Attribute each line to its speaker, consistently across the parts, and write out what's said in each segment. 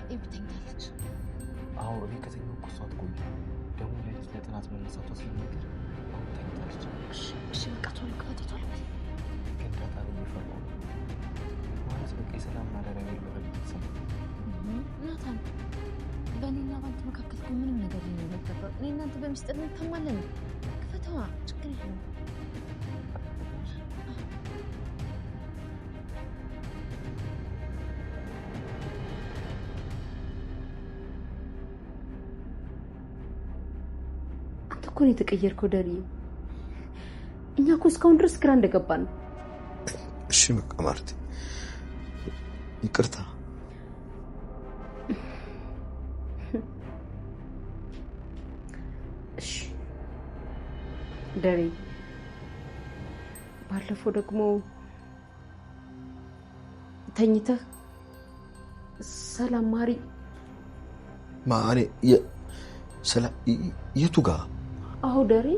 Speaker 1: የምትተኛለች።
Speaker 2: አዎ እኔ ከተኛሁ እኮ እሷ ትቆይ ደግሞ ለሊት ለጥናት መነሳቷ ስለነገር አሁን ተኝታለች።
Speaker 1: እሺ በቃ ቶሎ ክፈት ቶሎ በል።
Speaker 2: ግን በጣም የሚፈራው ማለት በቃ የሰላም ማደሪያ ነው ለቤተሰብ
Speaker 1: ናታን በእኔና ባንተ መካከል እኮ ምንም ነገር ሊኖር አይገባም። እኔ እናንተ በሚስጥር እንታማለን። ክፈተዋ ችግር የለውም።
Speaker 3: አንተ እኮ ነው የተቀየርከው ዳርዬ። እኛ እኮ እስካሁን ድረስ ግራ እንደገባን ነው።
Speaker 4: እሺ በቃ ማርቲ ይቅርታ።
Speaker 3: እሺ ዳርዬ ባለፈው ደግሞ ተኝተህ ሰላም ማሪ
Speaker 4: ማሪ የቱ ጋር?
Speaker 3: አዎ ዳርዬ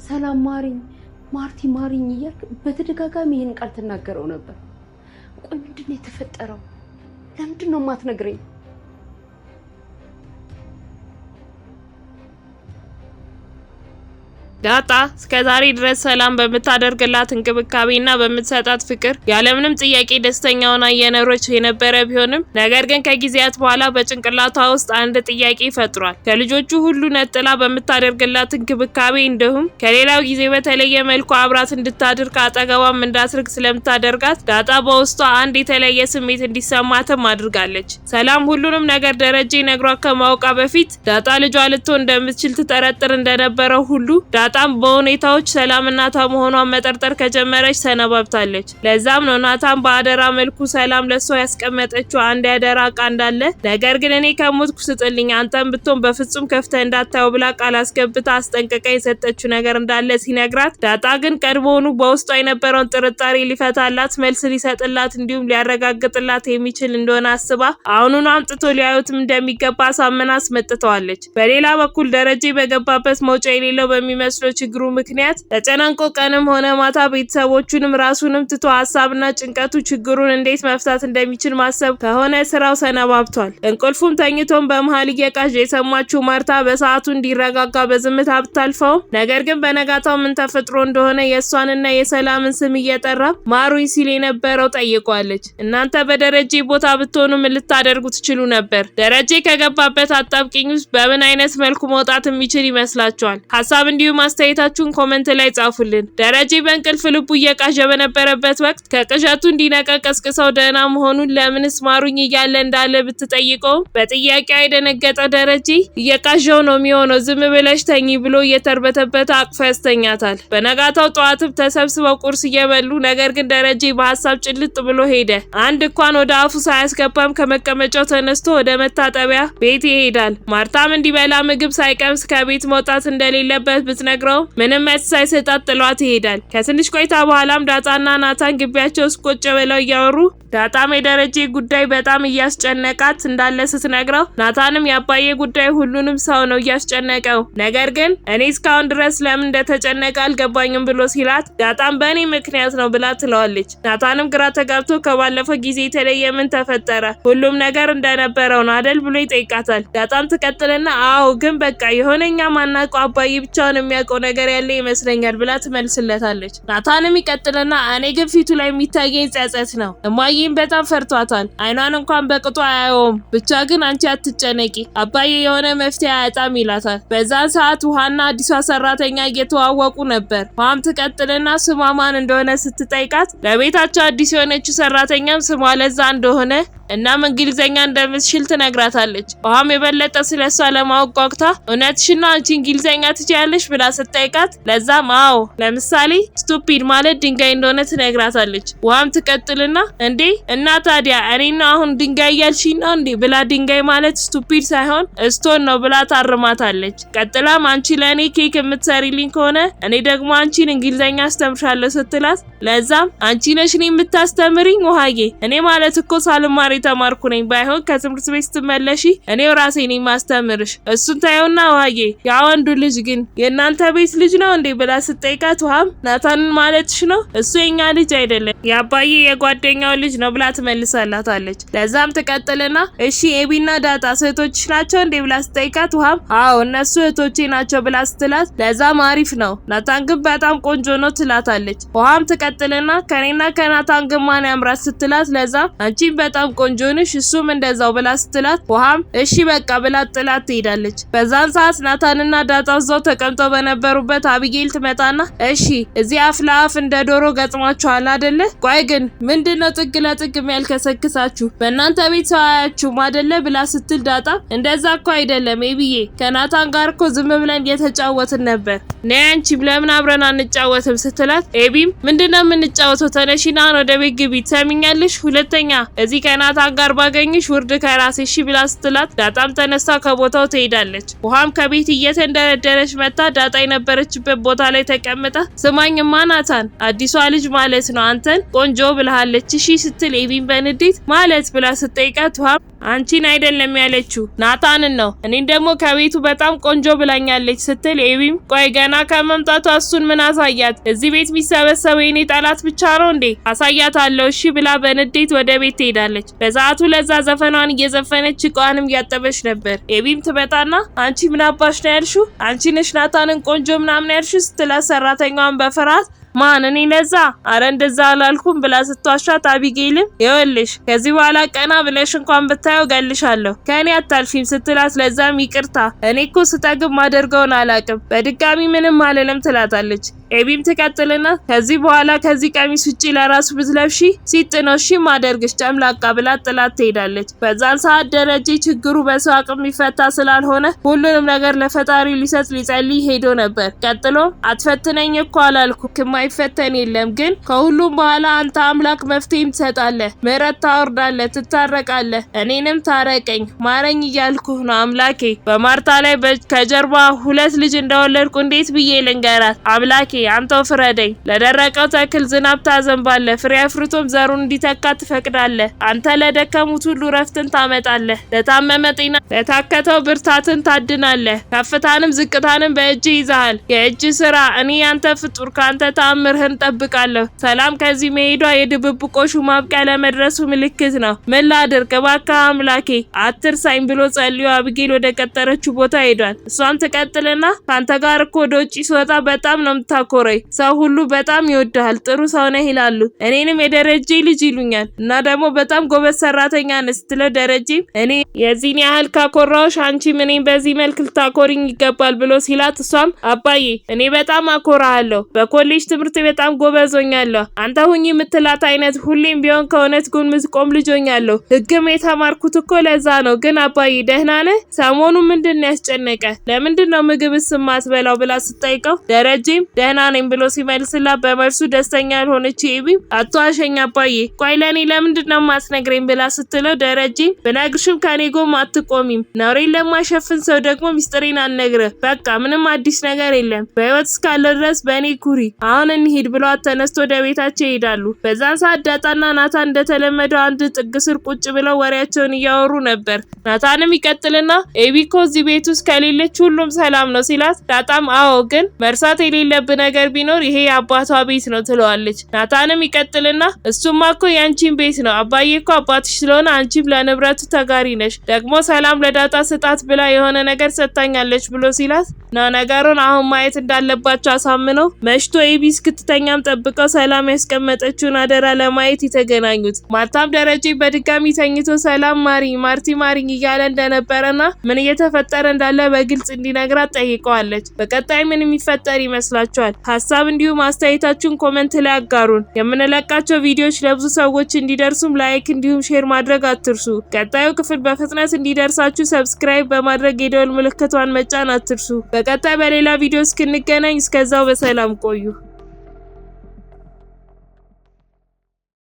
Speaker 3: ሰላም ማሪኝ ማርቲ ማሪኝ እያልክ በተደጋጋሚ ይሄን ቃል ተናገረው ነበር። ቆይ ምንድነው የተፈጠረው? ለምንድን ነው የማትነግረኝ?
Speaker 5: ዳጣ እስከዛሬ ድረስ ሰላም በምታደርግላት እንክብካቤና በምትሰጣት ፍቅር ያለምንም ጥያቄ ደስተኛ ሆና እየኖረች የነበረ ቢሆንም ነገር ግን ከጊዜያት በኋላ በጭንቅላቷ ውስጥ አንድ ጥያቄ ፈጥሯል። ከልጆቹ ሁሉ ነጥላ በምታደርግላት እንክብካቤ እንዲሁም ከሌላው ጊዜ በተለየ መልኩ አብራት እንድታድር ከአጠገቧም እንዳትርቅ ስለምታደርጋት ዳጣ በውስጧ አንድ የተለየ ስሜት እንዲሰማትም አድርጋለች። ሰላም ሁሉንም ነገር ደረጀ ነግሯት ከማውቃ በፊት ዳጣ ልጇ ልትሆን እንደምትችል ትጠረጥር እንደነበረው ሁሉ ዳጣም በሁኔታዎች ሰላም እናቷ መሆኗን መጠርጠር ከጀመረች ሰነባብታለች። ለዛም ነው ናታን በአደራ መልኩ ሰላም ለሷ ያስቀመጠችው አንድ ያደራ ዕቃ እንዳለ ነገር ግን እኔ ከሞትኩ ስጥልኝ አንተም ብትሆን በፍጹም ከፍተህ እንዳታየው ብላ ቃል አስገብታ አስጠንቅቃ የሰጠችው ነገር እንዳለ ሲነግራት ዳጣ ግን ቀድሞውኑ በውስጧ የነበረውን ጥርጣሬ ሊፈታላት መልስ ሊሰጥላት እንዲሁም ሊያረጋግጥላት የሚችል እንደሆነ አስባ አሁኑኑ አምጥቶ ሊያዩትም እንደሚገባ ሳምና አስመጥተዋለች። በሌላ በኩል ደረጀ በገባበት መውጫ የሌለው በሚመስለው ችግሩ ምክንያት ተጨናንቆ ቀንም ሆነ ማታ ቤተሰቦቹንም ራሱንም ትቶ ሀሳብና ጭንቀቱ ችግሩን እንዴት መፍታት እንደሚችል ማሰብ ከሆነ ስራው ሰነባብቷል። እንቅልፉም ተኝቶም በመሃል እየቃዠ የሰማችው ማርታ በሰዓቱ እንዲረጋጋ በዝምታ ብታልፈውም ነገር ግን በነጋታው ምን ተፈጥሮ እንደሆነ የእሷንና የሰላምን ስም እየጠራ ማሩኝ ሲል የነበረው ጠይቋለች። እናንተ በደረጀ ቦታ ብትሆኑ ምን ልታደርጉ ትችሉ ነበር? ደረጀ ከገባበት አጣብቂኝ ውስጥ በምን አይነት መልኩ መውጣት የሚችል ይመስላችኋል? ሀሳብ እንዲሁም አስተያየታችሁን ኮሜንት ላይ ጻፉልን። ደረጀ በእንቅልፍ ልቡ እየቃዠ በነበረበት ወቅት ከቅዠቱ እንዲነቃ ቀስቅሰው ደህና መሆኑን ለምንስ ማሩኝ እያለ እንዳለ ብትጠይቀው በጥያቄው የደነገጠው ደረጀ እየቃዠው ነው የሚሆነው ዝም ብለሽ ተኝ ብሎ እየተርበተበተ አቅፎ ያስተኛታል። በነጋታው ጠዋትም ተሰብስበው ቁርስ እየበሉ ነገር ግን ደረጀ በሀሳብ ጭልጥ ብሎ ሄደ። አንድ እንኳን ወደ አፉ ሳያስገባም ከመቀመጫው ተነስቶ ወደ መታጠቢያ ቤት ይሄዳል። ማርታም እንዲበላ ምግብ ሳይቀምስ ከቤት መውጣት እንደሌለበት ብትነግረው ምንም መልስ ሳይሰጣት ጥሏት ይሄዳል። ከትንሽ ቆይታ በኋላም ዳጣና ናታን ግቢያቸው ውስጥ ቁጭ ብለው እያወሩ ዳጣም የደረጀ ጉዳይ በጣም እያስጨነቃት እንዳለ ስትነግረው ናታንም የአባዬ ጉዳይ ሁሉንም ሰው ነው እያስጨነቀው ነገር ግን እኔ እስካሁን ድረስ ለምን እንደተጨነቀ አልገባኝም ብሎ ሲላት ዳጣም በእኔ ምክንያት ነው ብላ ትለዋለች። ናታንም ግራ ተጋብቶ ከባለፈው ጊዜ የተለየ ምን ተፈጠረ? ሁሉም ነገር እንደነበረው ነው አይደል ብሎ ይጠይቃታል። ዳጣም ትቀጥልና አዎ ግን በቃ የሆነኛ ማናውቀው አባዬ ብቻውን የሚያውቀው ነገር ያለ ይመስለኛል ብላ ትመልስለታለች። ናታንም ይቀጥልና እኔ ግን ፊቱ ላይ የሚታየኝ ጸጸት ነው። እማዬም በጣም ፈርቷታል። አይኗን እንኳን በቅጡ አያየውም። ብቻ ግን አንቺ አትጨነቂ አባዬ የሆነ መፍትሄ አያጣም ይላታል። በዛን ሰዓት ውሃና አዲሷ ሰራተኛ እየተዋወቁ ነበር። ውሃም ትቀጥልና ስሟ ማን እንደሆነ ስትጠይቃት ለቤታቸው አዲስ የሆነችው ሰራተኛም ስሟ ለዛ እንደሆነ እናም እንግሊዘኛ እንደምትችል ትነግራታለች። ውሃም የበለጠ ስለሷ ለማወቅ ጓጉታ እውነትሽን ነው አንቺ እንግሊዘኛ ትችያለሽ ብላ ስትጠይቃት ለዛም አዎ ለምሳሌ ስቱፒድ ማለት ድንጋይ እንደሆነ ትነግራታለች። ውሃም ትቀጥልና እንዴ እና ታዲያ እኔና አሁን ድንጋይ እያልሽኝ ነው እንዴ ብላ ድንጋይ ማለት ስቱፒድ ሳይሆን ስቶን ነው ብላ ታርማታለች። ቀጥላም አንቺ ለእኔ ኬክ የምትሰሪልኝ ከሆነ እኔ ደግሞ አንቺን እንግሊዘኛ አስተምርሻለሁ ስትላት ለዛም አንቺ ነሽ እኔ የምታስተምሪኝ ውሃዬ እኔ ማለት እኮ ሳልማር ተማርኩ ነኝ ባይሆን ከትምህርት ቤት ስትመለሺ እኔው ራሴ ነኝ ማስተምርሽ እሱን ታየውና ውሃዬ ያ ወንዱ ልጅ ግን የእናንተ የእናንተ ቤት ልጅ ነው እንዴ ብላ ስትጠይቃት ውሃም ናታንን ማለትሽ ነው? እሱ የኛ ልጅ አይደለም የአባዬ የጓደኛው ልጅ ነው ብላ ትመልሳላታለች። ለዛም ትቀጥልና እሺ ኤቢና ዳጣ እህቶችሽ ናቸው እንዴ ብላ ስትጠይቃት ውሃም አዎ እነሱ እህቶቼ ናቸው ብላ ስትላት ለዛም አሪፍ ነው ናታን ግን በጣም ቆንጆ ነው ትላታለች። ውሃም ትቀጥልና ከኔና ከናታን ግን ማን ያምራት ስትላት ለዛም አንቺም በጣም ቆንጆ ነሽ እሱም እንደዛው ብላ ስትላት ውሃም እሺ በቃ ብላ ጥላት ትሄዳለች። በዛን ሰዓት ናታንና ዳጣ እዛው ተቀምጠው በነበሩበት አቢጌል ትመጣና እሺ እዚህ አፍ ለአፍ እንደ ዶሮ ገጥማችኋል አይደለ? ቆይ ግን ምንድነው ጥግ ለጥግ የሚያልከሰክሳችሁ? በእናንተ ቤት ሰው አያችሁም አይደለ? ብላ ስትል ዳጣ እንደዛ እኮ አይደለም ኤቢዬ ከናታን ጋር እኮ ዝም ብለን እየተጫወትን ነበር። ነይ አንቺም ለምን አብረን አንጫወትም ስትላት ኤቢም ምንድነው የምንጫወተው? ተነሺና ወደ ቤት ግቢ ትሰሚኛለሽ? ሁለተኛ እዚህ ከናታን ጋር ባገኝሽ ውርድ ከራሴ እሺ ብላ ስትላት ዳጣም ተነስታ ከቦታው ትሄዳለች። ውሃም ከቤት እየተንደረደረች መጣ ዳጣ የነበረችበት ቦታ ላይ ተቀምጣ ስማኝማ ናታን አዲሷ ልጅ ማለት ነው አንተን ቆንጆ ብለሃለች እሺ ስትል ኤቢም በንዴት ማለት ብላ ስትጠይቃት ውሃም አንቺን አይደለም ያለችው ናታንን ነው እኔን ደግሞ ከቤቱ በጣም ቆንጆ ብላኛለች ስትል ኤቢም ቆይ ገና ከመምጣቷ እሱን ምን አሳያት? እዚህ ቤት የሚሰበሰበው የኔ ጠላት ብቻ ነው እንዴ? አሳያታለሁ እሺ ብላ በንዴት ወደ ቤት ትሄዳለች። በሰዓቱ ለዛ ዘፈኗን እየዘፈነች እቃዋንም እያጠበች ነበር። ኤቢም ትመጣና አንቺ ምን አባሽ ነው ያልሽው? አንቺ ነሽ ናታንን ቆንጆ ምናምን ያልሽው ስትላት ሰራተኛዋን በፍርሃት ማን እኔ ለዛ አረ እንደዛ አላልኩም ብላ ስትዋሻት አቢጌልም ይኸውልሽ ከዚህ በኋላ ቀና ብለሽ እንኳን ብታየው ገልሻለሁ ከኔ አታልፊም ስትላት ለዛም ይቅርታ እኔ እኮ ስጠግብ ማደርገውን አላቅም በድጋሚ ምንም አልልም ትላታለች። ኤቢም ትቀጥልና ከዚህ በኋላ ከዚህ ቀሚስ ውጪ ለራሱ ብትለብሺ ሲጥኖሽ ማደርግሽ ጨምላቃ ብላ ጥላት ትሄዳለች። በዛን ሰዓት ደረጀ ችግሩ በሰው አቅም ይፈታ ስላልሆነ ሁሉንም ነገር ለፈጣሪ ሊሰጥ ሊጸልይ ሄዶ ነበር። ቀጥሎ አትፈትነኝ እኮ አላልኩም የማይፈተን የለም ግን ከሁሉም በኋላ አንተ አምላክ መፍትሄም ትሰጣለህ ምህረት ታወርዳለህ ትታረቃለህ እኔንም ታረቀኝ ማረኝ እያልኩህ ነው አምላኬ። በማርታ ላይ ከጀርባ 2 ልጅ እንደወለድኩ እንዴት ብዬ ልንገራት? አምላኬ አንተው ፍረደኝ። ለደረቀው ተክል ዝናብ ታዘንባለህ ፍሬ አፍርቶም ዘሩን እንዲተካ ትፈቅዳለህ። አንተ ለደከሙት ሁሉ ረፍትን ታመጣለህ ለታመመ ጤና ለታከተው ብርታትን ታድናለህ። ከፍታንም ዝቅታንም በእጅ ይዛሃል የእጅ ስራ እኔ ያንተ ፍጡር ካንተ ተአምርህን ጠብቃለሁ። ሰላም ከዚህ መሄዷ የድብብቆሹ ማብቂያ ለመድረሱ ምልክት ነው። ምን ላድርግ እባክህ አምላኬ አትርሳኝ ብሎ ጸልዮ አቢጌል ወደ ቀጠረችው ቦታ ሄዷል። እሷም ትቀጥልና ካንተ ጋር እኮ ወደ ውጪ ስወጣ በጣም ነው ኮረይ ሰው ሁሉ በጣም ይወድሃል ጥሩ ሰው ነህ ይላሉ እኔንም የደረጀ ልጅ ይሉኛል እና ደግሞ በጣም ጎበዝ ሰራተኛ ነህ ስትለው ደረጀም እኔ የዚህን ያህል ካኮራውሽ አንቺ ምንም በዚህ መልክ ልታኮሪኝ ይገባል ብሎ ሲላት እሷም አባዬ እኔ በጣም አኮራሃለሁ በኮሌጅ ትምህርት በጣም ጎበዞኛለሁ አንተ ሁኚ የምትላት አይነት ሁሌም ቢሆን ከእውነት ጎን ምትቆም ልጆኛለሁ ህግም የተማርኩት እኮ ለዛ ነው። ግን አባዬ ደህና ነህ? ሰሞኑ ምንድን ያስጨነቀ ለምንድነው ምግብስ ማትበላው ብላ ስትጠይቀው ደረጀም ደህና ነኝ ብሎ ሲመልስላት በመርሱ ደስተኛ ያልሆነች ኤቢም አትዋሸኝ አባዬ ቆይ ለኔ ለምንድነው ማትነግረኝ ብላ ስትለው ደረጀም ብነግርሽም ከኔ ጎን አትቆሚም ነውሬን ለማሸፍን ሰው ደግሞ ሚስጥሬን አልነግርህ በቃ ምንም አዲስ ነገር የለም በህይወት እስካለ ድረስ በእኔ ኩሪ አሁን እንሂድ ብሏት ተነስቶ ወደ ቤታቸው ይሄዳሉ። በዛን ሰዓት ዳጣና ናታን እንደተለመደው አንድ ጥግ ስር ቁጭ ብለው ወሬያቸውን እያወሩ ነበር። ናታንም ይቀጥልና ኤቢ እኮ እዚህ ቤት ውስጥ ከሌለች ሁሉም ሰላም ነው ሲላት ዳጣም አዎ ግን መርሳት የሌለብህ ነገር ቢኖር ይሄ የአባቷ ቤት ነው ትለዋለች። ናታንም ይቀጥልና እሱማ እኮ ያንቺን ቤት ነው አባዬ እኮ አባትሽ ስለሆነ አንቺም ለንብረቱ ተጋሪ ነሽ ደግሞ ሰላም ለዳጣ ስጣት ብላ የሆነ ነገር ሰጥታኛለች ብሎ ሲላት ነው ነገሩን አሁን ማየት እንዳለባቸው አሳምነው መሽቶ ኤቢ እስክትተኛም ጠብቀው ሰላም ያስቀመጠችውን አደራ ለማየት የተገናኙት። ማርታም ደረጀ በድጋሚ ተኝቶ ሰላም ማሪኝ ማርቲ ማሪኝ እያለ እንደነበረና ምን እየተፈጠረ እንዳለ በግልጽ እንዲነግራት ጠይቀዋለች። በቀጣይ ምን የሚፈጠር ይመስላችኋል? ሀሳብ እንዲሁም አስተያየታችሁን ኮሜንት ላይ አጋሩን። የምንለቃቸው ቪዲዮዎች ለብዙ ሰዎች እንዲደርሱም ላይክ እንዲሁም ሼር ማድረግ አትርሱ። ቀጣዩ ክፍል በፍጥነት እንዲደርሳችሁ ሰብስክራይብ በማድረግ የደወል ምልክቷን መጫን አትርሱ። በቀጣይ በሌላ ቪዲዮ እስክንገናኝ እስከዛው በሰላም ቆዩ።